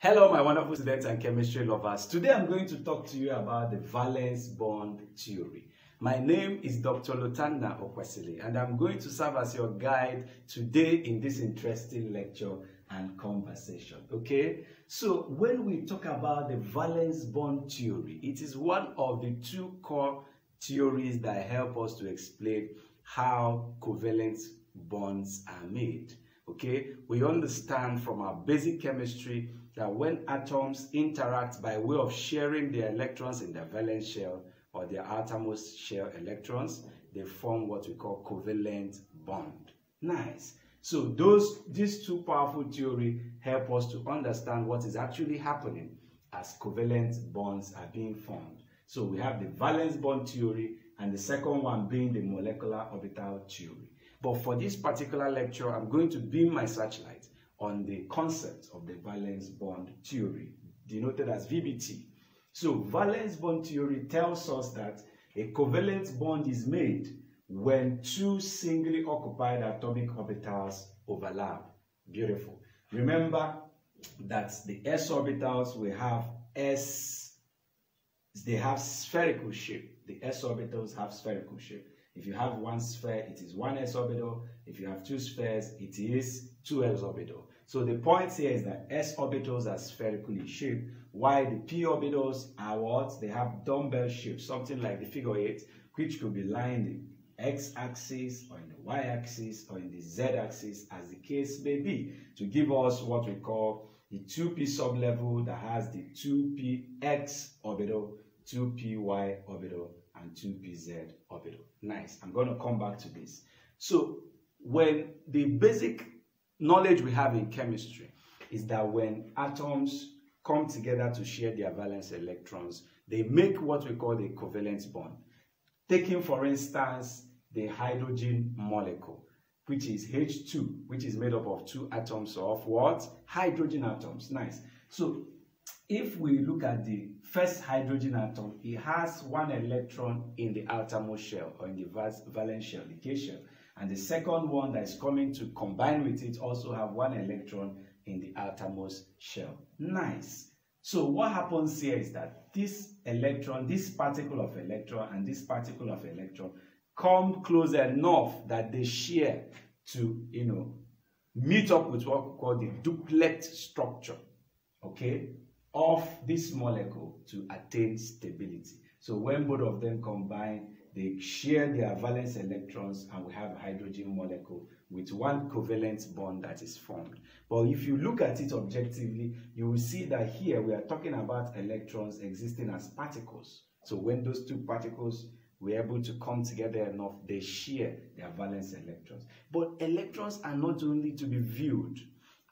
Hello, my wonderful students and chemistry lovers. Today I'm going to talk to you about the valence bond theory. My name is Dr. Lutanda Okwesili, and I'm going to serve as your guide today in this interesting lecture and conversation. Okay? So when we talk about the valence bond theory, it is one of the two core theories that help us to explain how covalent bonds are made. Okay? We understand from our basic chemistry that when atoms interact by way of sharing their electrons in their valence shell or their outermost shell electrons, they form what we call covalent bond. Nice. So these two powerful theories help us to understand what is actually happening as covalent bonds are being formed. So we have the valence bond theory and the second one being the molecular orbital theory. But for this particular lecture, I'm going to beam my searchlight on the concept of the valence bond theory, denoted as VBT. So valence bond theory tells us that a covalent bond is made when two singly occupied atomic orbitals overlap. Beautiful. Remember that the s orbitals will have they have spherical shape. The s orbitals have spherical shape. If you have one sphere, it is one s orbital. If you have two spheres, it is two s orbital. So the point here is that s orbitals are spherically shaped, while the p orbitals are what? They have dumbbell shape, something like the figure 8, which could be lying in the x-axis or in the y-axis or in the z-axis, as the case may be, to give us what we call the 2p sublevel that has the 2px orbital, 2py orbital, and 2pz orbital. Nice. I'm going to come back to this. So when the basic knowledge we have in chemistry is that when atoms come together to share their valence electrons, they make what we call the covalent bond. Taking, for instance, the hydrogen molecule, which is H2, which is made up of two atoms of what? Hydrogen atoms. Nice. So if we look at the first hydrogen atom, it has one electron in the outermost shell or in the valence shell, the K shell. And the second one that is coming to combine with it also have one electron in the outermost shell. Nice. So what happens here is that this electron, this particle of electron and this particle of electron come close enough that they share to, meet up with what we call the duplet structure, okay, of this molecule to attain stability. So when both of them combine, they share their valence electrons and we have a hydrogen molecule with one covalent bond that is formed. But if you look at it objectively, you will see that here we are talking about electrons existing as particles. So when those two particles were able to come together enough, they share their valence electrons. But electrons are not only to be viewed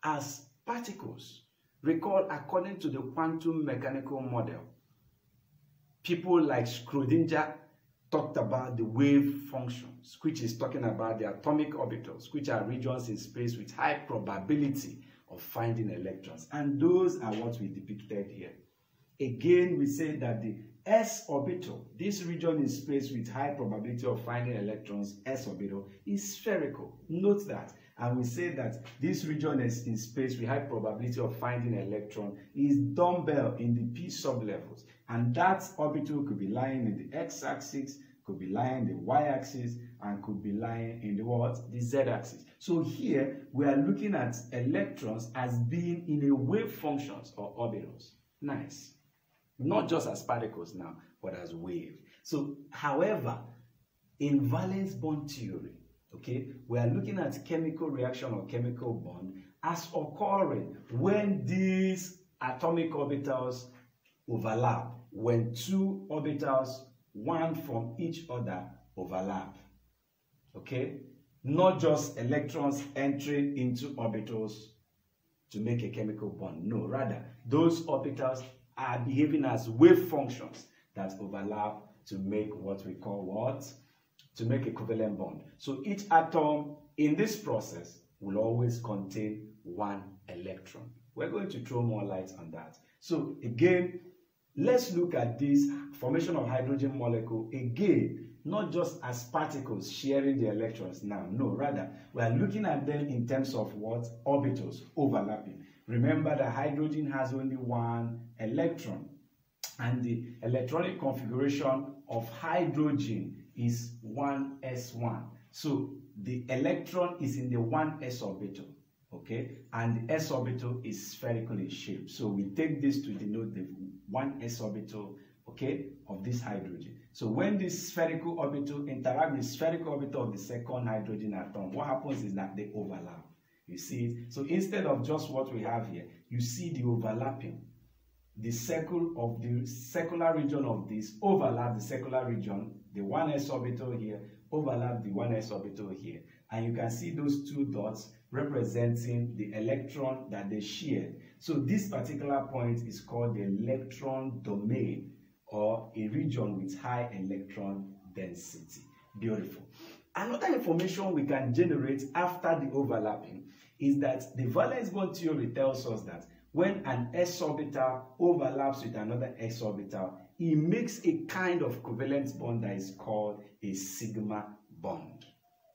as particles. Recall, according to the quantum mechanical model, people like Schrödinger talked about the wave functions, which is talking about the atomic orbitals, which are regions in space with high probability of finding electrons. And those are what we depicted here. Again, we say that the s orbital, this region in space with high probability of finding electrons, s orbital, is spherical. Note that. And we say that this region is in space with high probability of finding electron is dumbbell in the p sublevels. And that orbital could be lying in the x-axis, could be lying in the y-axis, and could be lying in the what? The z-axis. So here we are looking at electrons as being in a wave functions or orbitals. Nice. Not just as particles now, but as wave. So, however, in valence bond theory, okay, we are looking at chemical reaction or chemical bond as occurring when these atomic orbitals overlap, when two orbitals, one from each other, overlap. Okay? Not just electrons entering into orbitals to make a chemical bond. No, rather, those orbitals are behaving as wave functions that overlap to make what we call what? To make a covalent bond. So each atom in this process will always contain one electron. We're going to throw more light on that. So again, let's look at this formation of hydrogen molecule again, not just as particles sharing the electrons now. No, rather, we are looking at them in terms of what? Orbitals overlapping. Remember that hydrogen has only one electron, and the electronic configuration of hydrogen is 1s1. So the electron is in the 1s orbital, okay, and the s orbital is spherical in shape. So we take this to denote the 1s orbital, okay, of this hydrogen. So when this spherical orbital interact with the spherical orbital of the second hydrogen atom, what happens is that they overlap. You see it? So instead of just what we have here, you see the overlapping. The circle of the circular region of this overlap the circular region, the 1s orbital here, overlap the 1s orbital here. And you can see those two dots representing the electron that they share. So this particular point is called the electron domain, or a region with high electron density. Beautiful. Another information we can generate after the overlapping is that the valence bond theory tells us that when an s orbital overlaps with another s orbital, it makes a kind of covalent bond that is called a sigma bond.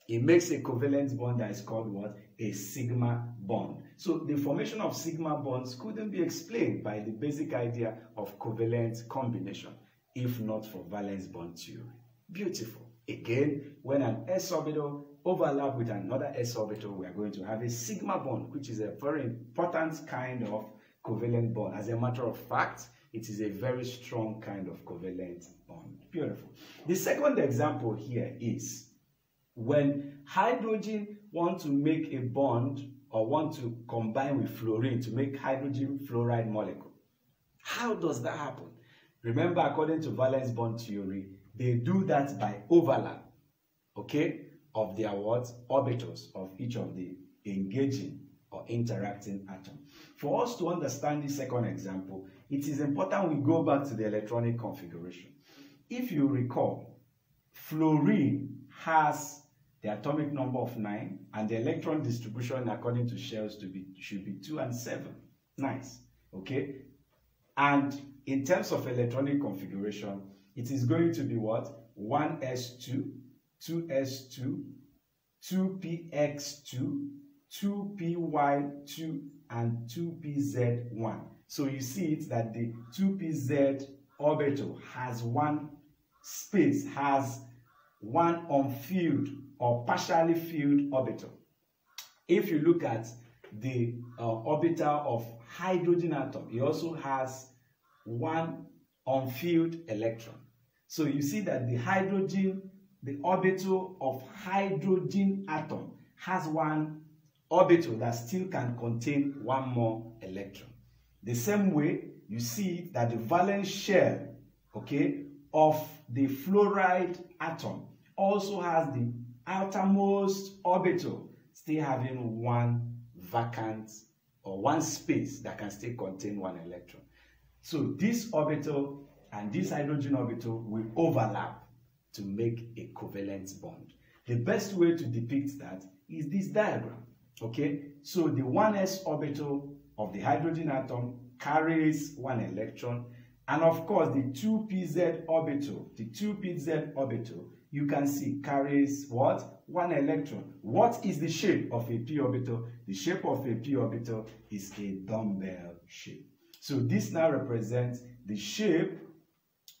It makes a covalent bond that is called what? A sigma bond. So the formation of sigma bonds couldn't be explained by the basic idea of covalent combination, if not for valence bond theory. Beautiful. Again, when an s orbital overlaps with another s orbital, we are going to have a sigma bond, which is a very important kind of covalent bond. As a matter of fact, it is a very strong kind of covalent bond. Beautiful. The second example here is when hydrogen wants to make a bond or want to combine with fluorine to make hydrogen fluoride molecule. How does that happen? Remember, according to valence bond theory, they do that by overlap, okay, of their what? Orbitals of each of the engaging or interacting atom. For us to understand this second example, it is important we go back to the electronic configuration. If you recall, fluorine has the atomic number of 9, and the electron distribution according to shells should be 2 and 7. Nice, okay? And in terms of electronic configuration, it is going to be what? 1s2, 2s2, 2px2, 2py2, and 2pz1. So you see it that the 2pz orbital has one space, has one unfilled or partially filled orbital. If you look at the orbital of hydrogen atom, it also has one unfilled electron. So you see that the orbital of hydrogen atom has one orbital that still can contain one more electron. The same way, you see that the valence shell, okay, of the fluoride atom also has the outermost orbital still having one vacant or one space that can still contain one electron. So this orbital and this hydrogen orbital will overlap to make a covalent bond. The best way to depict that is this diagram, okay? So the 1s orbital of the hydrogen atom carries one electron, and of course the 2pz orbital, you can see carries what? One electron. What is the shape of a p orbital? The shape of a p orbital is a dumbbell shape. So this now represents the shape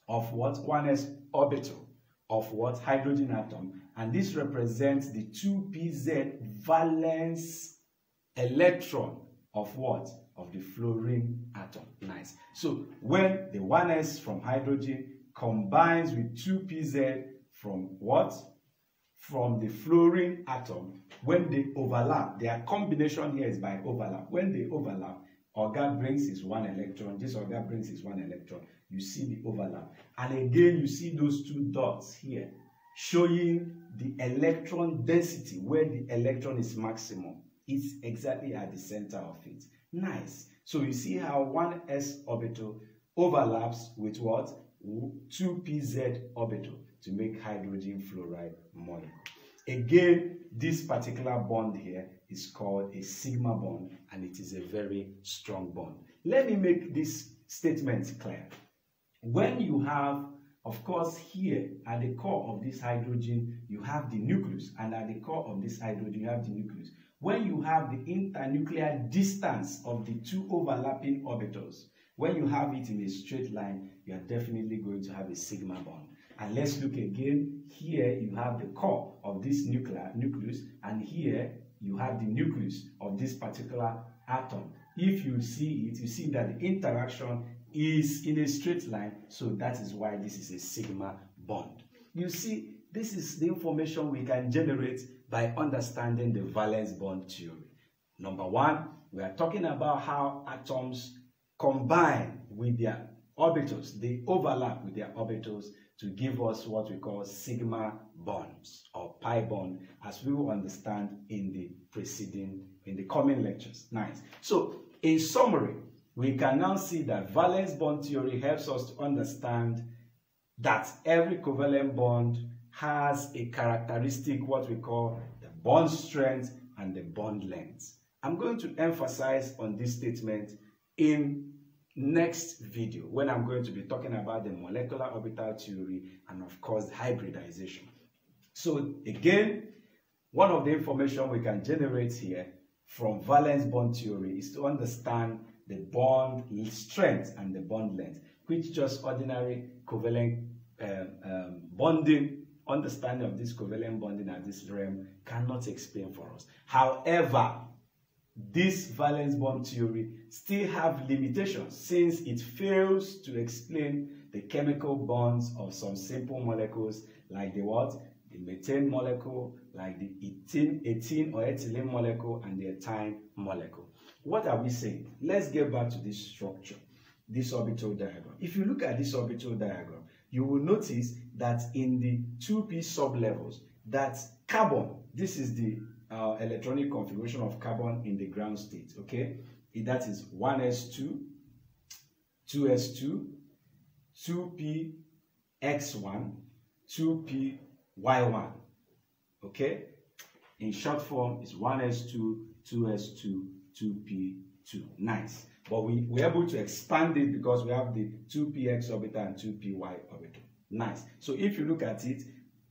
of what? 1s orbital of what? Hydrogen atom. And this represents the 2pz valence electron of what? Of the fluorine atom. Nice. So when the 1s from hydrogen combines with 2pz from what? From the fluorine atom, when they overlap, their combination here is by overlap. When they overlap, Orga brings his one electron, this Orga brings his one electron. You see the overlap. And again, you see those two dots here showing the electron density, where the electron is maximum. It's exactly at the center of it. Nice. So you see how 1s orbital overlaps with what? 2pz orbital to make hydrogen fluoride molecule. Again, this particular bond here is called a sigma bond, and it is a very strong bond. Let me make this statement clear. When you have, of course, here at the core of this hydrogen, you have the nucleus, and at the core of this hydrogen, you have the nucleus. when you have the internuclear distance of the two overlapping orbitals, when you have it in a straight line, you are definitely going to have a sigma bond. And let's look again. Here you have the core of this nucleus, and here you have the nucleus of this particular atom. If you see it, you see that the interaction is in a straight line, so that is why this is a sigma bond. You see, this is the information we can generate by understanding the valence bond theory. Number one, we are talking about how atoms combine with their orbitals, they overlap with their orbitals to give us what we call sigma bonds or pi bond, as we will understand in the coming lectures. Nice. So, in summary, we can now see that valence bond theory helps us to understand that every covalent bond has a characteristic, what we call the bond strength and the bond length. I'm going to emphasize on this statement in next video when I'm going to be talking about the molecular orbital theory and of course hybridization. So again, one of the information we can generate here from valence bond theory is to understand the bond strength and the bond length, which just ordinary covalent bonding, understanding of this covalent bonding at this realm cannot explain for us. However, this valence bond theory still have limitations since it fails to explain the chemical bonds of some simple molecules like the what? The methane molecule, like the ethene or ethylene molecule, and the ethyne molecule. What are we saying? Let's get back to this structure, this orbital diagram. If you look at this orbital diagram, you will notice that in the 2p sublevels, that carbon, this is the electronic configuration of carbon in the ground state, okay? That is 1s2, 2s2, 2px1, 2py1, okay? In short form, it's 1s2, 2s2, 2p2. Nice. But we're able to expand it because we have the 2px orbital and 2py orbital. Nice. So if you look at it,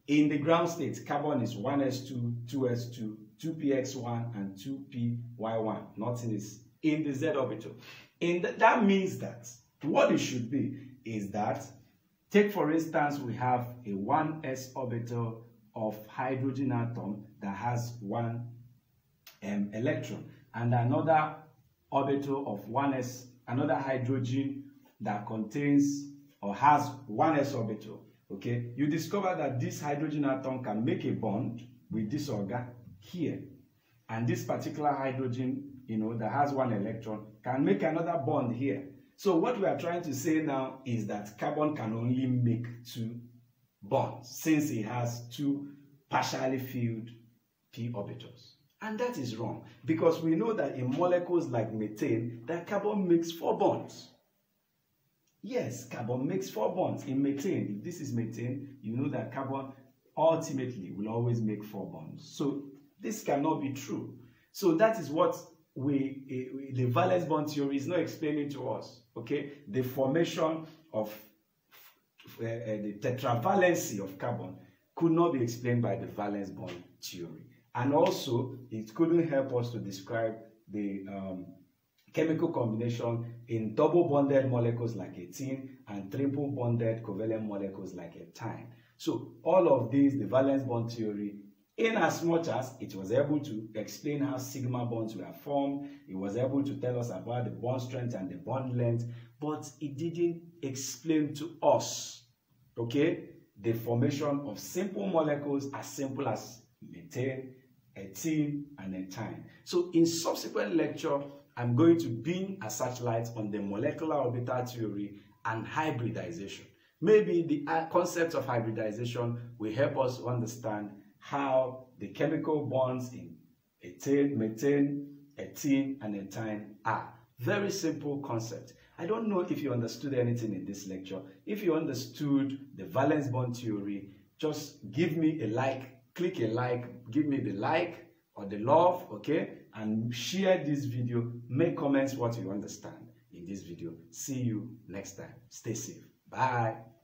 in the ground state, carbon is 1s2, 2s2, 2px1, and 2py1. Nothing is in the z orbital. That means that what it should be is that, take for instance, we have a 1s orbital of hydrogen atom that has one electron, and another orbital of 1s, another hydrogen that contains or has 1s orbital. Okay, you discover that this hydrogen atom can make a bond with this organ here, and this particular hydrogen, that has one electron can make another bond here. So what we are trying to say now is that carbon can only make two bonds since it has two partially filled p orbitals. And that is wrong, because we know that in molecules like methane, that carbon makes 4 bonds. Yes, carbon makes 4 bonds in methane. If this is methane, you know that carbon ultimately will always make 4 bonds. So this cannot be true. So that is what the valence bond theory is not explaining to us. Okay, the formation of the tetravalency of carbon could not be explained by the valence bond theory. And also, it couldn't help us to describe the chemical combination in double bonded molecules like ethene and triple bonded covalent molecules like ethyne. So all of these, the valence bond theory, in as much as it was able to explain how sigma bonds were formed, it was able to tell us about the bond strength and the bond length, but it didn't explain to us, okay, the formation of simple molecules as simple as methane, ethene, and ethyne. So in subsequent lecture, I'm going to beam a searchlight on the molecular orbital theory and hybridization. Maybe the concept of hybridization will help us understand how the chemical bonds in ethane, methane, ethene, and ethyne are. Very simple concept. I don't know if you understood anything in this lecture. If you understood the valence bond theory, just give me a like, click a like, give me the like or the love, okay? And share this video, make comments what you understand in this video. See you next time. Stay safe. Bye.